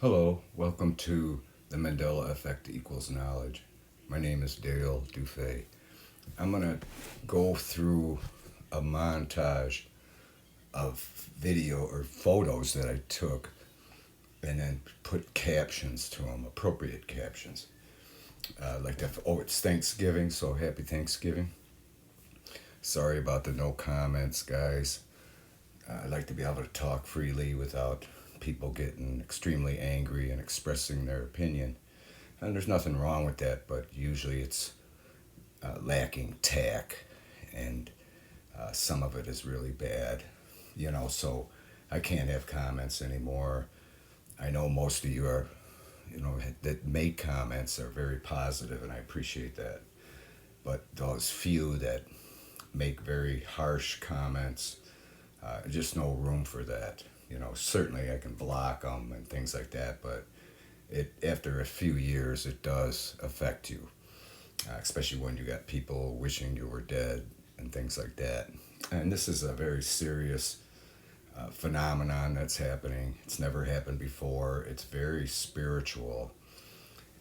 Hello, welcome to the Mandela Effect equals knowledge. My name is Dale DuFay. I'm going to go through a montage of video or photos that I took and then put captions to them, appropriate captions. It's Thanksgiving, so happy Thanksgiving. Sorry about the no comments, guys. I'd like to be able to talk freely without people getting extremely angry and expressing their opinion. And there's nothing wrong with that, but usually it's lacking tact, and some of it is really bad, so I can't have comments anymore. I know most of you are, that make comments are very positive, and I appreciate that. But those few that make very harsh comments, just no room for that. Certainly I can block them and things like that, but after a few years, it does affect you, especially when you got people wishing you were dead and things like that. And this is a very serious phenomenon that's happening. It's never happened before. It's very spiritual,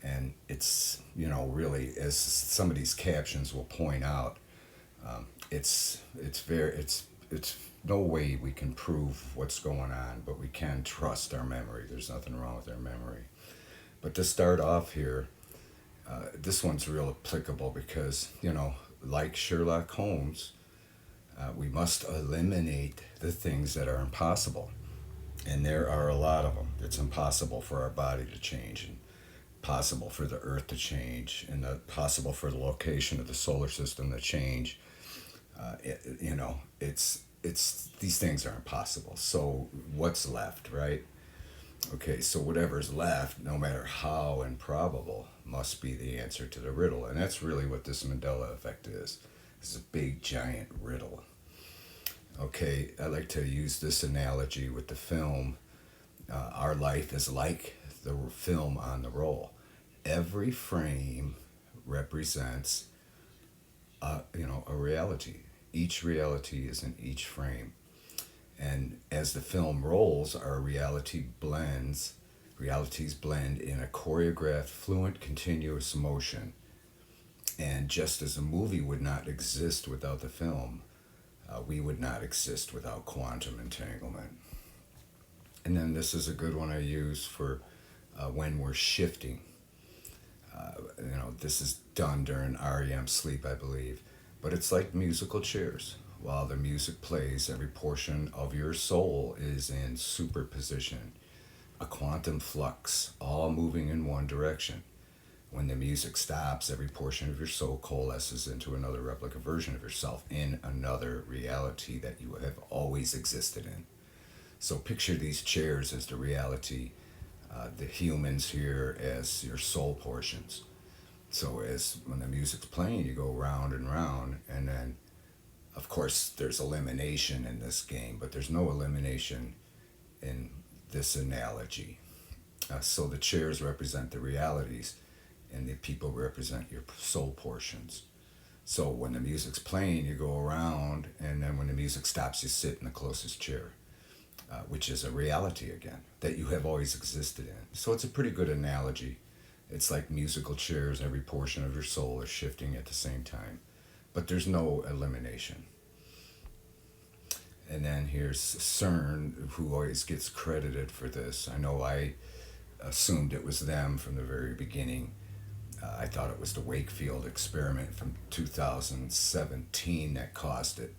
and it's really, as some of these captions will point out, it's no way we can prove what's going on, but we can trust our memory. There's nothing wrong with our memory. But to start off here, this one's real applicable because, like Sherlock Holmes, we must eliminate the things that are impossible. And there are a lot of them. It's impossible for our body to change, and possible for the earth to change, and possible for the location of the solar system to change. It's these things are impossible. So what's left, right? Okay, so whatever's left, no matter how improbable, must be the answer to the riddle. And that's really what this Mandela effect is. It's a big, giant riddle. Okay, I like to use this analogy with the film. Our life is like the film on the roll. Every frame represents, a reality. Each reality is in each frame. And as the film rolls, our realities blend in a choreographed, fluent, continuous motion. And just as a movie would not exist without the film, we would not exist without quantum entanglement. And then this is a good one I use for when we're shifting. This is done during REM sleep, I believe. But it's like musical chairs. While the music plays, every portion of your soul is in superposition, a quantum flux, all moving in one direction. When the music stops, every portion of your soul coalesces into another replica version of yourself in another reality that you have always existed in. So picture these chairs as the reality, the humans here as your soul portions. So as when the music's playing, you go round and round, and then of course there's elimination in this game, but there's no elimination in this analogy. So the chairs represent the realities, and the people represent your soul portions. So when the music's playing, you go around, and then when the music stops, you sit in the closest chair, which is a reality again that you have always existed in. So it's a pretty good analogy. It's like musical chairs, every portion of your soul is shifting at the same time, but there's no elimination. And then here's CERN, who always gets credited for this. I know I assumed it was them from the very beginning. I thought it was the Wakefield experiment from 2017 that caused it,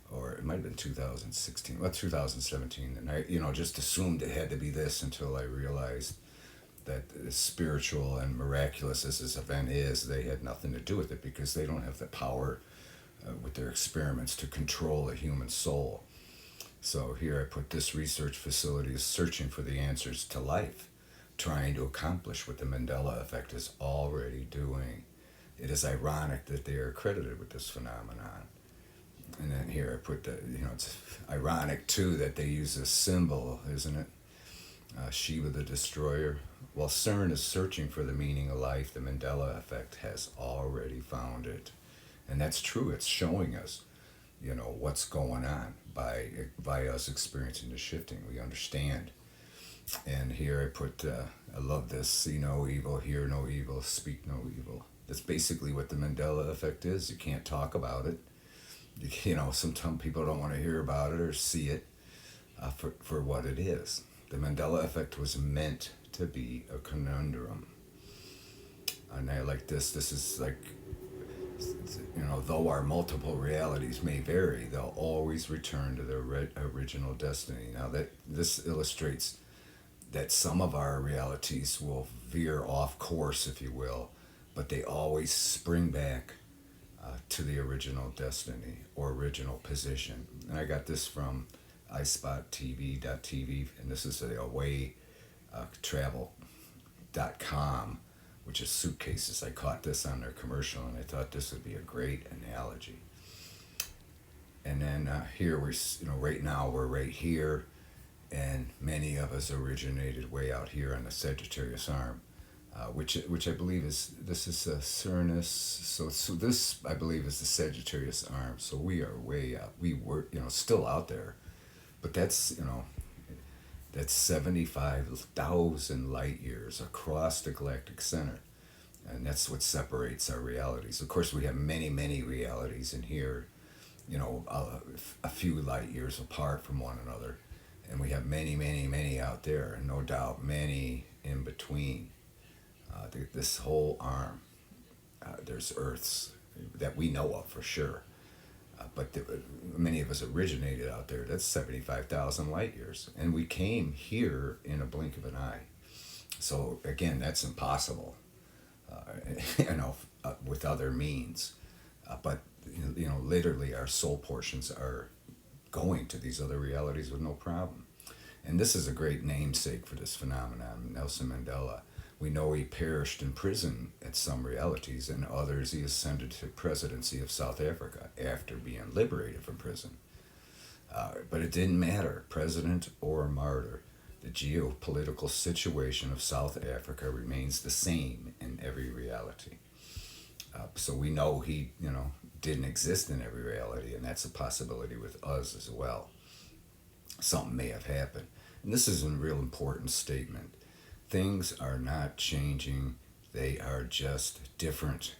or it might have been 2016. Well, 2017, and I, just assumed it had to be this until I realized that as spiritual and miraculous as this event is, they had nothing to do with it because they don't have the power with their experiments to control a human soul. So here I put this research facility is searching for the answers to life, trying to accomplish what the Mandela Effect is already doing. It is ironic that they are credited with this phenomenon. And then here I put it's ironic too that they use this symbol, isn't it? Shiva the Destroyer. While CERN is searching for the meaning of life, the Mandela Effect has already found it. And that's true. It's showing us, what's going on by us experiencing the shifting. We understand. And here I put, I love this, see no evil, hear no evil, speak no evil. That's basically what the Mandela Effect is. You can't talk about it. You know, sometimes people don't want to hear about it or see it for what it is. The Mandela Effect was meant to be a conundrum. And I like this. This is like, you know, though our multiple realities may vary, they'll always return to their original destiny. Now, that this illustrates that some of our realities will veer off course, if you will, but they always spring back to the original destiny or original position. And I got this from iSpotTV.tv, and this is a away travel.com, which is suitcases. I caught this on their commercial, and I thought this would be a great analogy. And then here we're, you know, right now we're right here, and many of us originated way out here on the Sagittarius arm, which I believe is, this is Cernus. So this I believe is the Sagittarius arm. So we are way out. We were, you know, still out there, but that's, you know, that's 75,000 light years across the galactic center. And that's what separates our realities. Of course, we have many, many realities in here, you know, a few light years apart from one another. And we have many, many, many out there, and no doubt many in between. This whole arm, there's Earths that we know of for sure. But many of us originated out there. That's 75,000 light years. And we came here in a blink of an eye. So again, that's impossible, you know, with other means. But, you know, literally our soul portions are going to these other realities with no problem. And this is a great namesake for this phenomenon, Nelson Mandela. We know he perished in prison at some realities, and others he ascended to presidency of South Africa after being liberated from prison. But it didn't matter, president or martyr. The geopolitical situation of South Africa remains the same in every reality. So we know he, you know, didn't exist in every reality, and that's a possibility with us as well. Something may have happened. And this is a real important statement. Things are not changing, they are just different.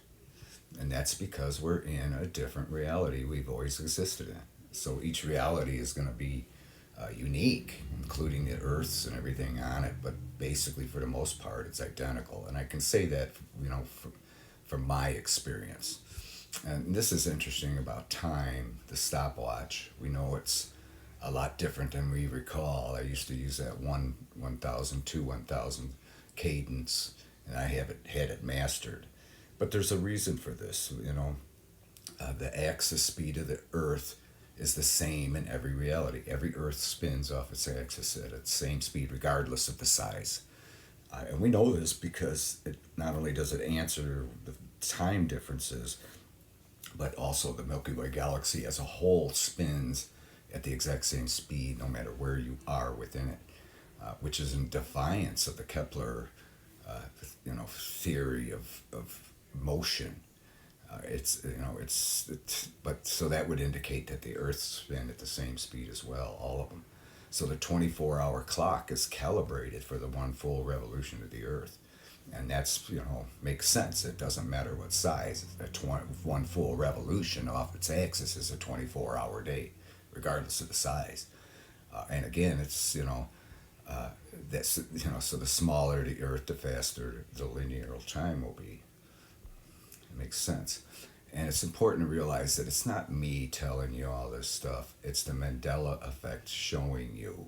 And that's because we're in a different reality we've always existed in. So each reality is going to be unique, including the Earths and everything on it, but basically for the most part it's identical. And I can say that, you know, from my experience. And this is interesting about time, the stopwatch. We know it's a lot different than we recall. I used to use that 1,000 to 1,000 cadence, and I had it mastered. But there's a reason for this. You know, the axis speed of the Earth is the same in every reality. Every Earth spins off its axis at its same speed, regardless of the size. And we know this because it not only does it answer the time differences, but also the Milky Way galaxy as a whole spins at the exact same speed no matter where you are within it, which is in defiance of the Kepler you know, theory of motion. But so that would indicate that the Earth spin at the same speed as well, all of them. So the 24-hour clock is calibrated for the one full revolution of the Earth. And that's, you know, makes sense. It doesn't matter what size. One full revolution off its axis is a 24-hour day, regardless of the size. And again, it's, you know, that's, you know, so the smaller the Earth, the faster the linear time will be. It makes sense. And it's important to realize that it's not me telling you all this stuff. It's the Mandela Effect showing you.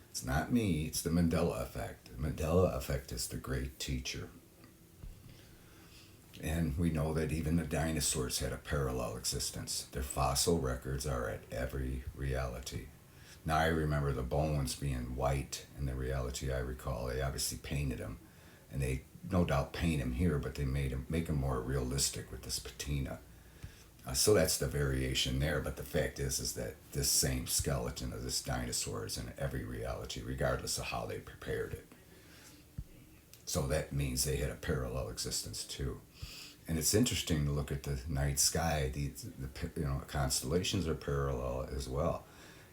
It's not me, it's the Mandela Effect. The Mandela Effect is the great teacher. And we know that even the dinosaurs had a parallel existence. Their fossil records are at every reality. Now I remember the bones being white in the reality I recall. They obviously painted them. And they no doubt paint him here, but they make him more realistic with this patina. So that's the variation there, but the fact is that this same skeleton of this dinosaur is in every reality, regardless of how they prepared it. So that means they had a parallel existence too. And it's interesting to look at the night sky. The you know, constellations are parallel as well.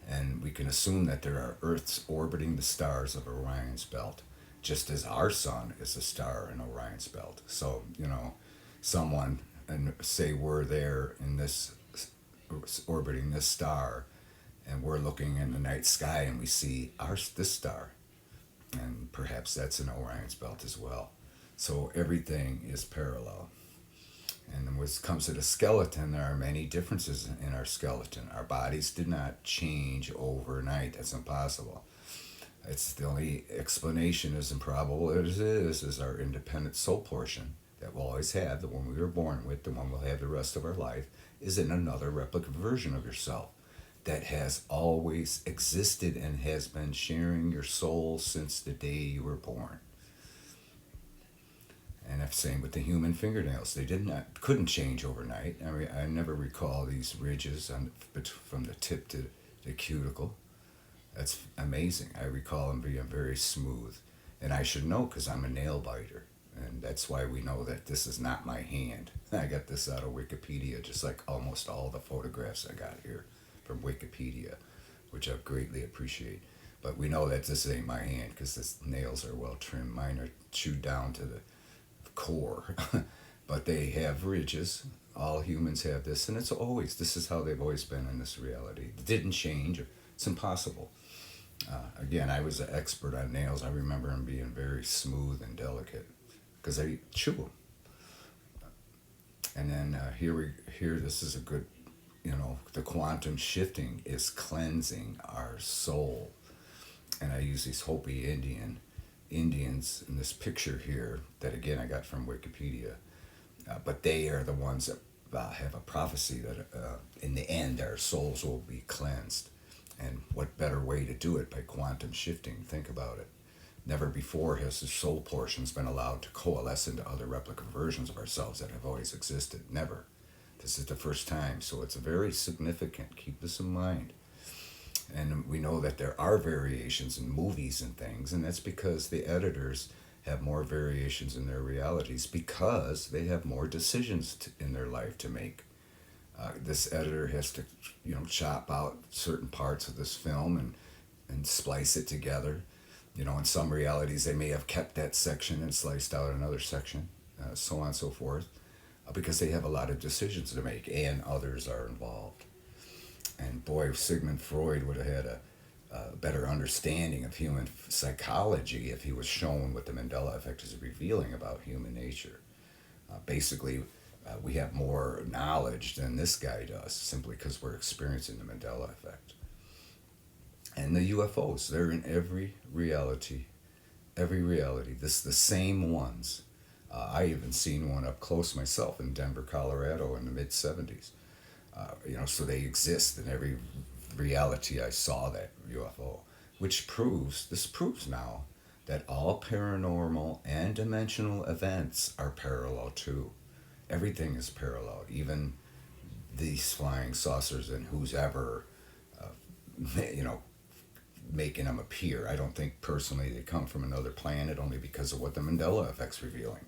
And we can assume that there are Earths orbiting the stars of Orion's belt. just as our sun is a star in Orion's belt. So, someone, and say we're there in this, orbiting this star, and we're looking in the night sky and we see this star, and perhaps that's in Orion's belt as well. So everything is parallel. And when it comes to the skeleton, there are many differences in our skeleton. Our bodies did not change overnight. That's impossible. It's the only explanation, as improbable as it is our independent soul portion that we'll always have, the one we were born with, the one we'll have the rest of our life, is in another replica version of yourself that has always existed and has been sharing your soul since the day you were born. And the same with the human fingernails. They couldn't change overnight. I mean, I never recall these ridges from the tip to the cuticle. That's amazing. I recall them being very smooth. And I should know because I'm a nail biter. And that's why we know that this is not my hand. I got this out of Wikipedia, just like almost all the photographs I got here from Wikipedia, which I greatly appreciate. But we know that this ain't my hand because the nails are well trimmed. Mine are chewed down to the core. But they have ridges. All humans have this, and this is how they've always been in this reality. It didn't change. It's impossible. Again, I was an expert on nails. I remember them being very smooth and delicate because I chew them. And then here, this is a good, the quantum shifting is cleansing our soul. And I use these Hopi Indians in this picture here that, again, I got from Wikipedia. But they are the ones that have a prophecy that in the end our souls will be cleansed. And what better way to do it by quantum shifting? Think about it. Never before has the soul portions been allowed to coalesce into other replica versions of ourselves that have always existed. Never. This is the first time, so it's very significant. Keep this in mind. And we know that there are variations in movies and things, and that's because the editors have more variations in their realities because they have more decisions in their life to make. This editor has to, chop out certain parts of this film and splice it together. In some realities, they may have kept that section and sliced out another section, so on and so forth, because they have a lot of decisions to make, and others are involved. And boy, Sigmund Freud would have had a better understanding of human psychology if he was shown what the Mandela Effect is revealing about human nature. Basically, we have more knowledge than this guy does, simply because we're experiencing the Mandela Effect. And the UFOs, they're in every reality. This the same ones. I even seen one up close myself in Denver, Colorado in the mid-'70s. So they exist in every reality I saw that UFO, which proves now that all paranormal and dimensional events are parallel too. Everything is parallel, even these flying saucers and who's ever, making them appear. I don't think personally they come from another planet only because of what the Mandela Effect's revealing.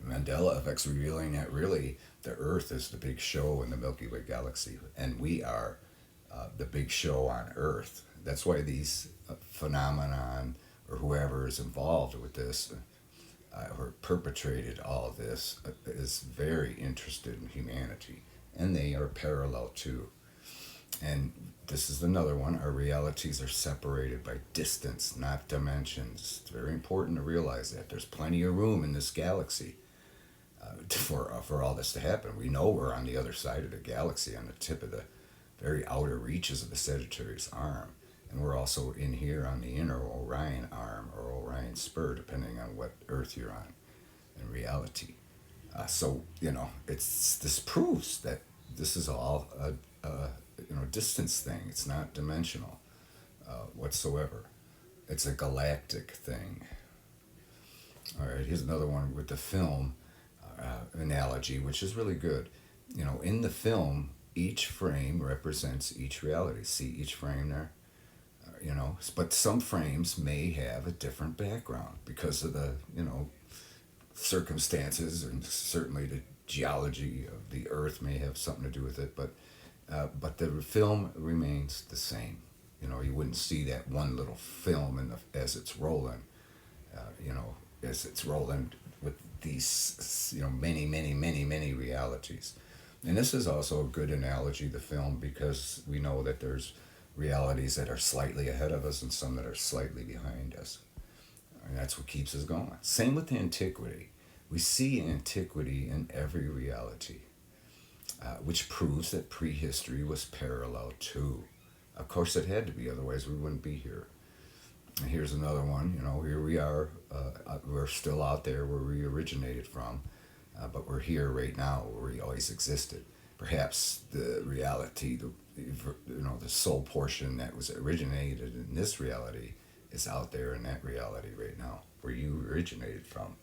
The Mandela Effect's revealing that really the Earth is the big show in the Milky Way galaxy, and we are the big show on Earth. That's why these phenomenon, or whoever is involved with this, or perpetrated all of this, is very interested in humanity, and they are parallel too. And this is another one. Our realities are separated by distance, not dimensions. It's very important to realize that. There's plenty of room in this galaxy for all this to happen. We know we're on the other side of the galaxy, on the tip of the very outer reaches of the Sagittarius arm. And we're also in here on the inner Orion arm or Orion spur, depending on what Earth you're on in reality. This proves that this is all a distance thing. It's not dimensional whatsoever. It's a galactic thing. All right, here's another one with the film analogy, which is really good. In the film, each frame represents each reality. See each frame there? But some frames may have a different background because of the, circumstances, and certainly the geology of the Earth may have something to do with it, but the film remains the same. You wouldn't see that one little film as it's rolling. as it's rolling with these, many realities. And this is also a good analogy, the film, because we know that there's realities that are slightly ahead of us and some that are slightly behind us. And that's what keeps us going. Same with antiquity. We see antiquity in every reality, which proves that prehistory was parallel too. Of course, it had to be, otherwise, we wouldn't be here. And here's another one. Here we are. We're still out there where we originated from, but we're here right now where we always existed. Perhaps the reality, the soul portion that was originated in this reality is out there in that reality right now where you originated from.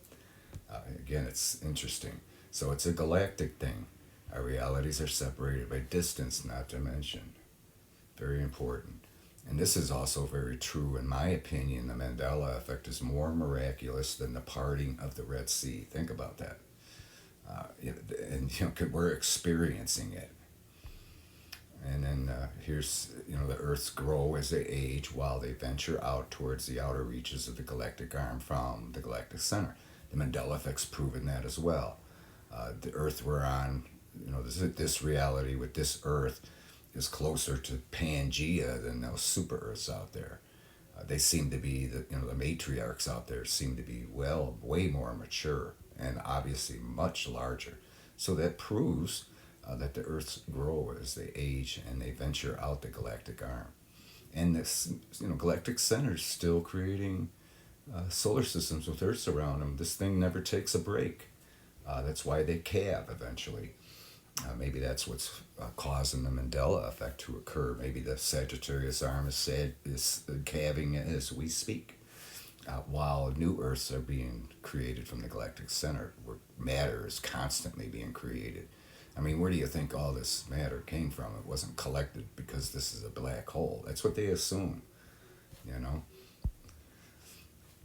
Again, it's interesting. So it's a galactic thing. Our realities are separated by distance, not dimension. Very important. And this is also very true, in my opinion. The Mandela Effect is more miraculous than the parting of the Red Sea. Think about that. We're experiencing it. And then here's, the Earths grow as they age while they venture out towards the outer reaches of the galactic arm from the galactic center. The Mandela Effect's proven that as well. The Earth we're on, this reality with this Earth is closer to Pangea than those super Earths out there. They seem to be, the matriarchs out there seem to be way more mature and obviously much larger. So that proves that the Earths grow as they age and they venture out the galactic arm. And this, galactic center is still creating solar systems with Earths around them. This thing never takes a break. That's why they calve eventually. Maybe that's what's causing the Mandela Effect to occur. Maybe the Sagittarius arm is calving as we speak, while new Earths are being created from the galactic center, where matter is constantly being created. I mean, where do you think all this matter came from? It wasn't collected because this is a black hole. That's what they assume,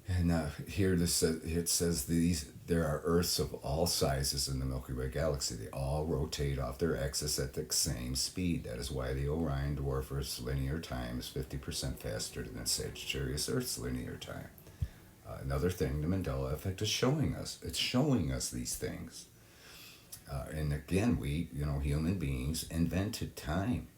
And here it says there are Earths of all sizes in the Milky Way galaxy. They all rotate off their axis at the same speed. That is why the Orion Dwarfer's linear time is 50% faster than the Sagittarius Earth's linear time. Another thing the Mandela Effect is showing us. It's showing us these things. And again, we, human beings invented time.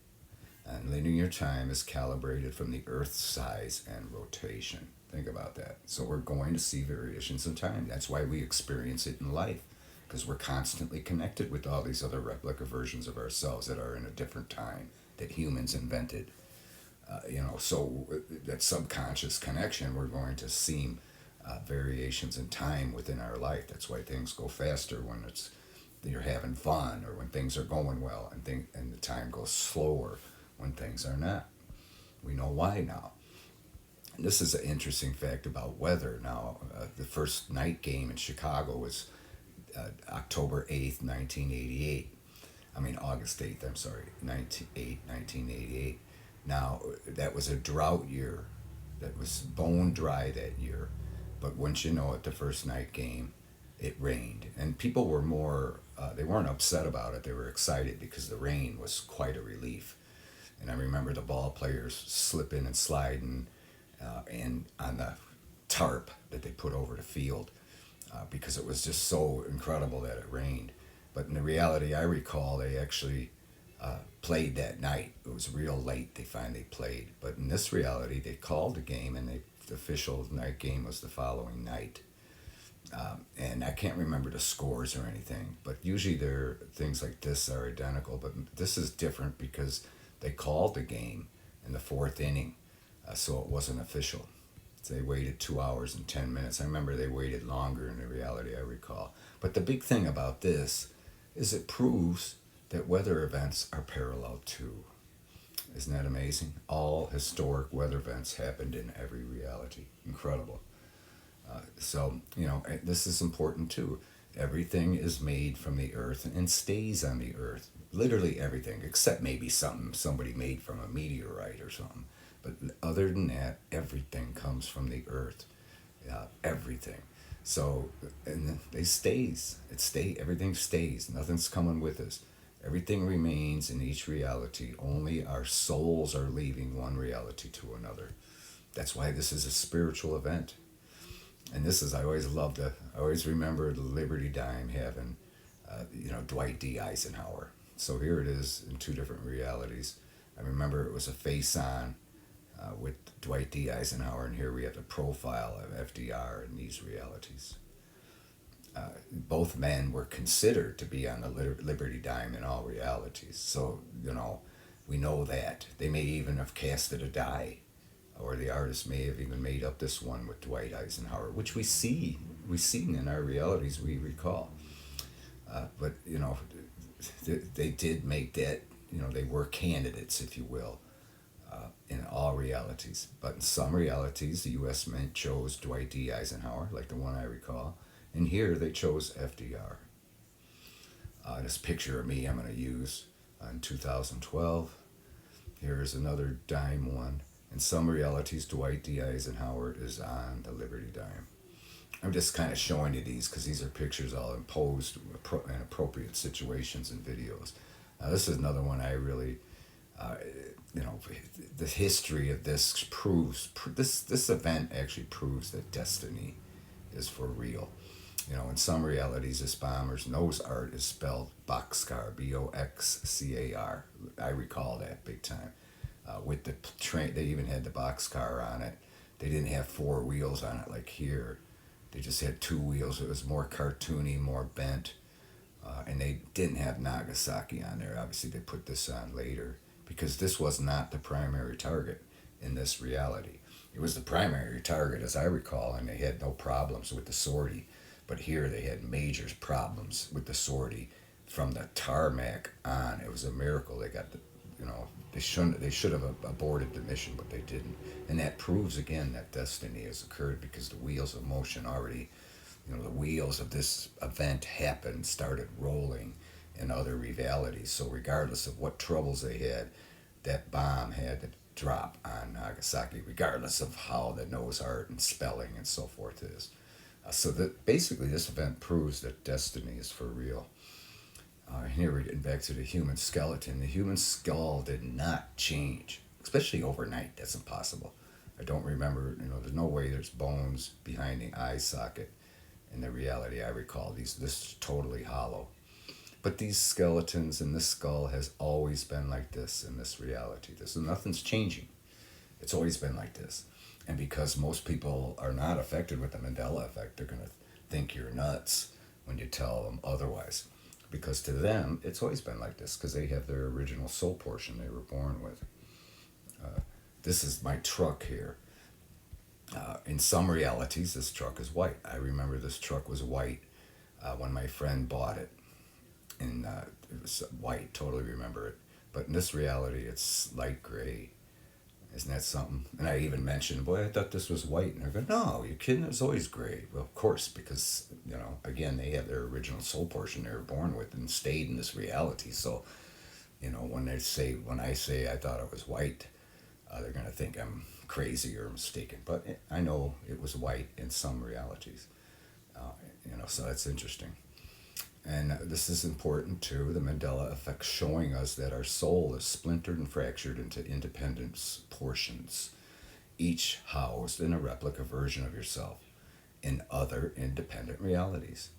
And linear time is calibrated from the Earth's size and rotation. Think about that. So we're going to see variations in time. That's why we experience it in life, because we're constantly connected with all these other replica versions of ourselves that are in a different time that humans invented. So that subconscious connection, we're going to see variations in time within our life. That's why things go faster when you're having fun, or when things are going well, and the time goes slower when things are not. We know why now. And this is an interesting fact about weather. Now, the first night game in Chicago was October 8th, 1988. August 8th, 1988. Now, that was a drought year. That was bone dry that year. But once you know it, the first night game, it rained. And people were they weren't upset about it. They were excited because the rain was quite a relief. And I remember the ball players slipping and sliding and on the tarp that they put over the field because it was just so incredible that it rained. But in the reality I recall, they actually played that night. It was real late they finally played. But in this reality, they called the game, and the official night game was the following night. And I can't remember the scores or anything, but usually things like this are identical. But this is different because they called the game in the fourth inning, so it wasn't official. So they waited 2 hours and 10 minutes. I remember they waited longer in the reality I recall. But the big thing about this is it proves that weather events are parallel too. Isn't that amazing? All historic weather events happened in every reality. Incredible. So, this is important too. Everything is made from the earth and stays on the earth. Literally everything, except maybe something somebody made from a meteorite or something. But other than that, everything comes from the earth. Everything. So, and it stays. Everything stays. Nothing's coming with us. Everything remains in each reality. Only our souls are leaving one reality to another. That's why this is a spiritual event. And this is, I always remember the Liberty Dime having, Dwight D. Eisenhower. So here it is in two different realities. I remember it was a face on with Dwight D. Eisenhower, and here we have the profile of FDR in these realities. Both men were considered to be on the Liberty Dime in all realities. So, we know that. They may even have casted a die, or the artist may have even made up this one with Dwight Eisenhower, which we've seen in our realities, we recall. But, they did make that, they were candidates, if you will, in all realities. But in some realities, the U.S. Mint chose Dwight D. Eisenhower, like the one I recall. And here they chose FDR. This picture of me I'm going to use in 2012. Here's another dime one. In some realities, Dwight D. Eisenhower is on the Liberty Dime. I'm just kind of showing you these because these are pictures all imposed in appropriate situations and videos. This is another one I really, the history of this proves, this event actually proves that destiny is for real. In some realities, this bomber's nose art is spelled boxcar, Boxcar. I recall that big time. With the train, they even had the boxcar on it. They didn't have four wheels on it like here. They just had two wheels. It was more cartoony, more bent. And they didn't have Nagasaki on there. Obviously, they put this on later because this was not the primary target in this reality. It was the primary target, as I recall, and they had no problems with the sortie. But here they had major problems with the sortie from the tarmac on. It was a miracle they got they should have aborted the mission, but they didn't. And that proves again that destiny has occurred because the wheels of motion already, the wheels of this event started rolling in other realities. So regardless of what troubles they had, that bomb had to drop on Nagasaki, regardless of how the nose art and spelling and so forth is. So that basically this event proves that destiny is for real. Here we're getting back to the human skeleton. The human skull did not change, especially overnight. That's impossible. I don't remember, there's no way there's bones behind the eye socket in the reality I recall. This is totally hollow. But these skeletons and this skull has always been like this in this reality. Nothing's changing. It's always been like this. And because most people are not affected with the Mandela Effect, they're going to think you're nuts when you tell them otherwise. Because to them, it's always been like this, because they have their original soul portion they were born with. This is my truck here. In some realities, this truck is white. I remember this truck was white when my friend bought it. And it was white, totally remember it. But in this reality, it's light gray. Isn't that something? And I even mentioned, boy, I thought this was white. And they're going, no, you kidding? It's always gray. Well, of course, because, again, they have their original soul portion they were born with and stayed in this reality. So, when I say I thought it was white, they're going to think I'm crazy or mistaken. But I know it was white in some realities. So that's interesting. And this is important too, the Mandela Effect showing us that our soul is splintered and fractured into independent portions, each housed in a replica version of yourself in other independent realities,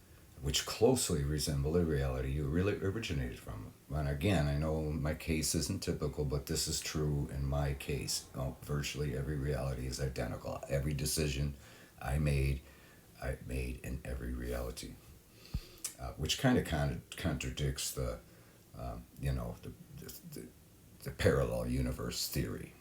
which closely resemble the reality you really originated from. And again, I know my case isn't typical, but this is true in my case. Virtually every reality is identical. Every decision I made in every reality. Which kind of contradicts the parallel universe theory.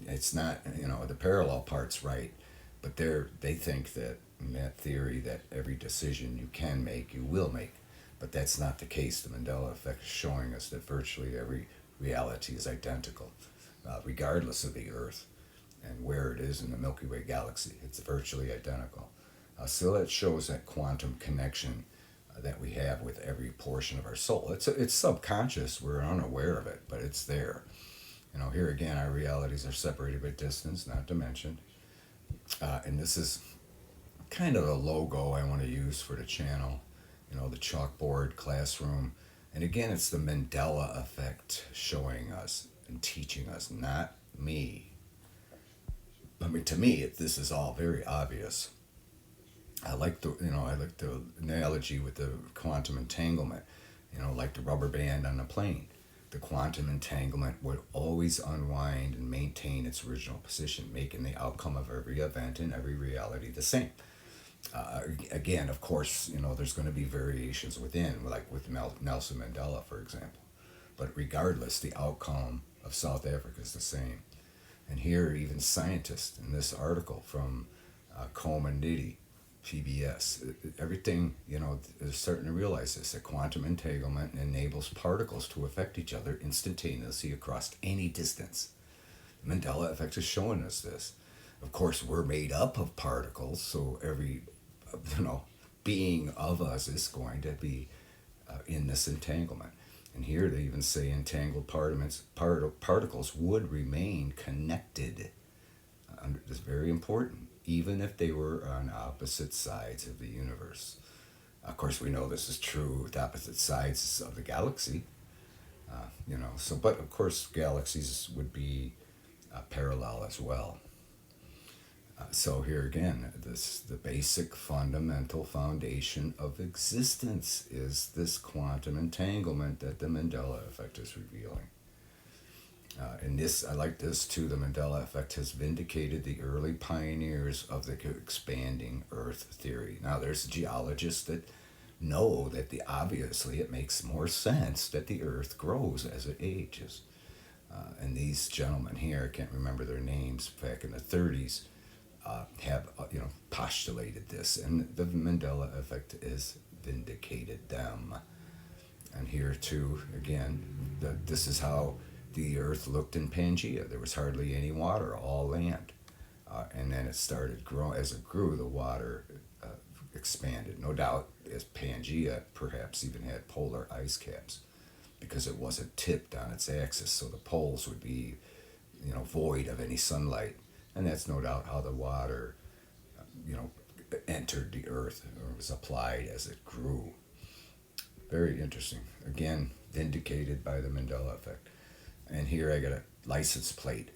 It's not, the parallel part's right, but they think that in that theory that every decision you can make, you will make. But that's not the case. The Mandela Effect is showing us that virtually every reality is identical, regardless of the Earth and where it is in the Milky Way galaxy. It's virtually identical. So that shows that quantum connection that we have with every portion of our soul. It's subconscious, we're unaware of it, but it's there. Here again, our realities are separated by distance, not dimension. And this is kind of the logo I want to use for the channel, the chalkboard, classroom. And again, it's the Mandela Effect showing us and teaching us, not me. I mean, to me, this is all very obvious. I like the analogy with the quantum entanglement, like the rubber band on a plane. The quantum entanglement would always unwind and maintain its original position, making the outcome of every event and every reality the same. Again, of course, there's going to be variations within, like with Nelson Mandela, for example. But regardless, the outcome of South Africa is the same. And here, even scientists in this article from Comanidi, PBS, everything, is starting to realize this, that quantum entanglement enables particles to affect each other instantaneously across any distance. The Mandela Effect is showing us this. Of course, we're made up of particles, so every, being of us is going to be in this entanglement. And here they even say entangled particles would remain connected. This is very important, even if they were on opposite sides of the universe. Of course, we know this is true with opposite sides of the galaxy. But of course, galaxies would be parallel as well. So here again, the basic fundamental foundation of existence is this quantum entanglement that the Mandela Effect is revealing. And this, I like this too, the Mandela Effect has vindicated the early pioneers of the expanding Earth theory. Now, there's geologists that know that obviously it makes more sense that the Earth grows as it ages. And these gentlemen here, I can't remember their names, back in the 30s, have postulated this, and the Mandela Effect has vindicated them. And here too, again, this is how the Earth looked in Pangea. There was hardly any water, all land, and then it started growing. As it grew, the water expanded. No doubt, as Pangea perhaps even had polar ice caps, because it wasn't tipped on its axis, so the poles would be, void of any sunlight. And that's no doubt how the water, entered the Earth or was applied as it grew. Very interesting. Again, vindicated by the Mandela Effect. And here I got a license plate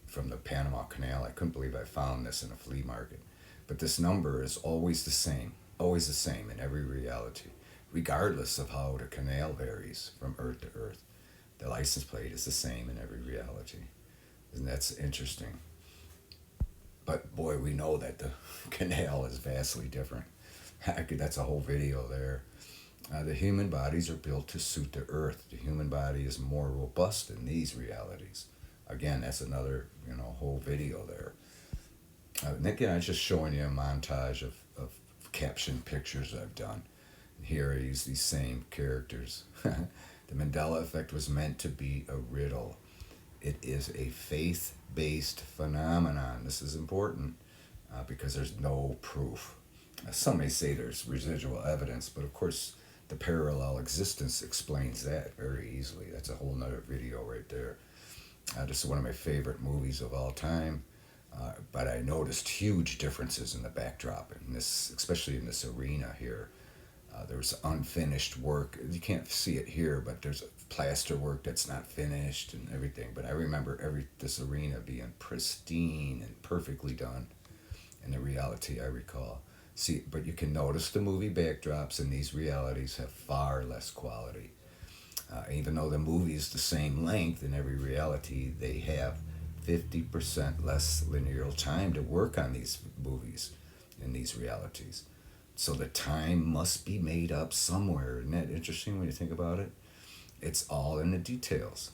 from the Panama Canal. I couldn't believe I found this in a flea market. But this number is always the same in every reality, regardless of how the canal varies from Earth to Earth. The license plate is the same in every reality. And that's interesting. But boy, we know that the canal is vastly different. That's a whole video there. The human bodies are built to suit the Earth. The human body is more robust in these realities. Again, that's another whole video there. And again, I'm just showing you a montage of caption pictures I've done. And here I use these same characters. The Mandela Effect was meant to be a riddle. It is a faith-based phenomenon. This is important because there's no proof. Some may say there's residual evidence, but of course the parallel existence explains that very easily. That's a whole nother video right there. This is one of my favorite movies of all time, but I noticed huge differences in the backdrop, in this, especially in this arena here. There's unfinished work. You can't see it here, but there's plaster work that's not finished and everything. But I remember this arena being pristine and perfectly done in the reality I recall. See, but you can notice the movie backdrops in these realities have far less quality. Even though the movie is the same length in every reality, they have 50% less linear time to work on these movies in these realities. So the time must be made up somewhere. Isn't that interesting when you think about it? It's all in the details,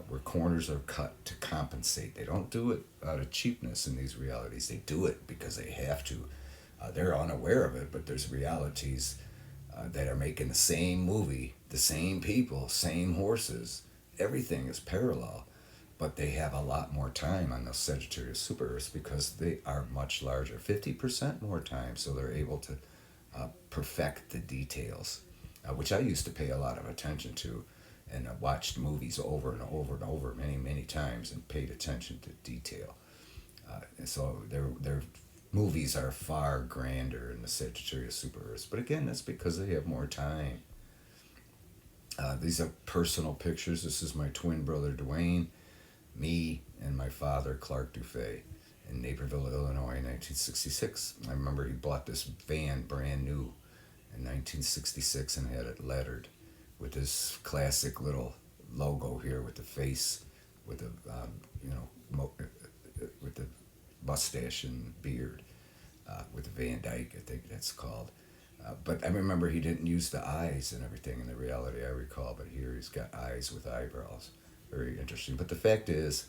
where corners are cut to compensate. They don't do it out of cheapness in these realities. They do it because they have to. They're unaware of it, but there's realities that are making the same movie, the same people, same horses. Everything is parallel, but they have a lot more time on those Sagittarius super Earths because they are much larger, 50% more time, so they're able to perfect the details, which I used to pay a lot of attention to, and watched movies over and over and over many times and paid attention to detail. And so their movies are far grander in the Sagittarius super Earths, but again, that's because they have more time. These are personal pictures. This is my twin brother Duane, me, and my father Clark DuFay. in Naperville, Illinois, in 1966. I remember he bought this van brand new in 1966 and had it lettered with this classic little logo here with the face, with the with the mustache and beard, with the Van Dyke, I think that's called. But I remember he didn't use the eyes and everything in the reality I recall, but here he's got eyes with eyebrows. Very interesting. But the fact is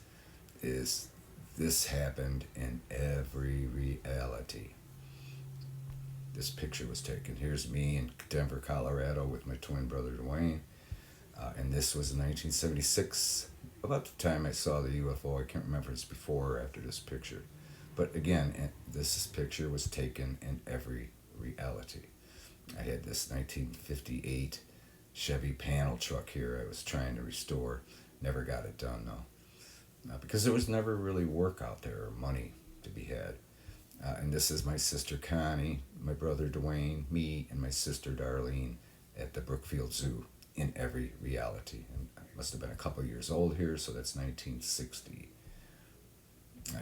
this happened in every reality. This picture was taken. Here's me in Denver, Colorado with my twin brother Duane. And this was in 1976, about the time I saw the UFO. I can't remember if it's before or after this picture. But again, this picture was taken in every reality. I had this 1958 Chevy panel truck here I was trying to restore. Never got it done, though. Because there was never really work out there or money to be had. And this is my sister Connie, my brother Duane, me, and my sister Darlene at the Brookfield Zoo in every reality. And I must have been a couple years old here, so that's 1960.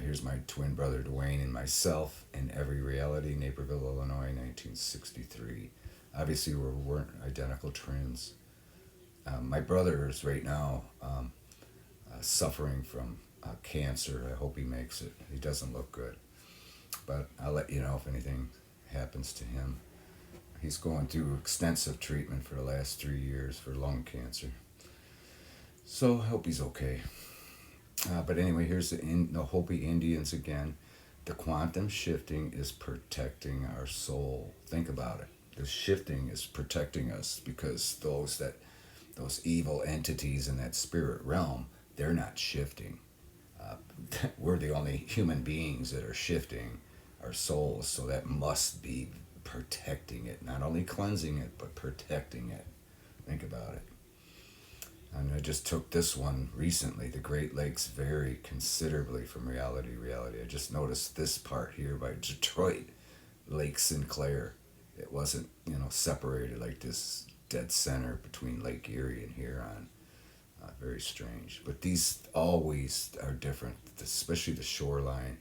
Here's my twin brother Duane and myself in every reality, Naperville, Illinois, 1963. Obviously, we weren't identical twins. My brother is right now suffering from cancer. I hope he makes it. He doesn't look good. But I'll let you know if anything happens to him. He's going through extensive treatment for the last 3 years for lung cancer. So I hope he's okay. But anyway, here's the Hopi Indians again. The quantum shifting is protecting our soul. Think about it. The shifting is protecting us because those evil entities in that spirit realm, they're not shifting. We're the only human beings that are shifting our souls, so that must be protecting it, not only cleansing it, but protecting it. Think about it. And I just took this one recently. The Great Lakes vary considerably from reality to reality. I just noticed this part here by Detroit, Lake Sinclair. It wasn't, separated like this dead center between Lake Erie and Huron. Very strange. But these always are different, especially the shoreline.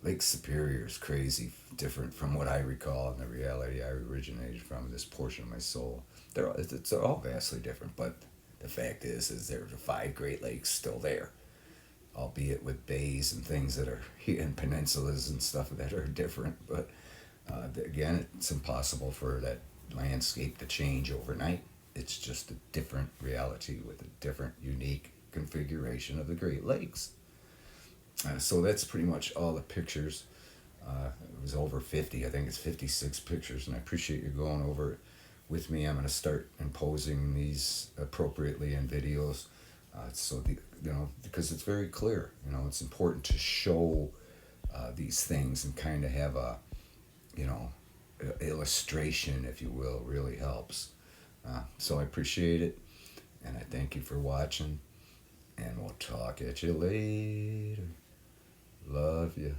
Lake Superior is crazy different from what I recall in the reality I originated from, this portion of my soul. It's all vastly different, but the fact is there are 5 Great Lakes still there, albeit with bays and things that are here and peninsulas and stuff that are different. But again, it's impossible for that landscape to change overnight. It's just a different reality with a different, unique configuration of the Great Lakes. So that's pretty much all the pictures. It was over 50. I think it's 56 pictures, and I appreciate you going over it with me. I'm going to start imposing these appropriately in videos, because it's very clear. It's important to show these things and kind of have a, illustration, if you will, really helps. So I appreciate it, and I thank you for watching, and we'll talk at you later. Love you.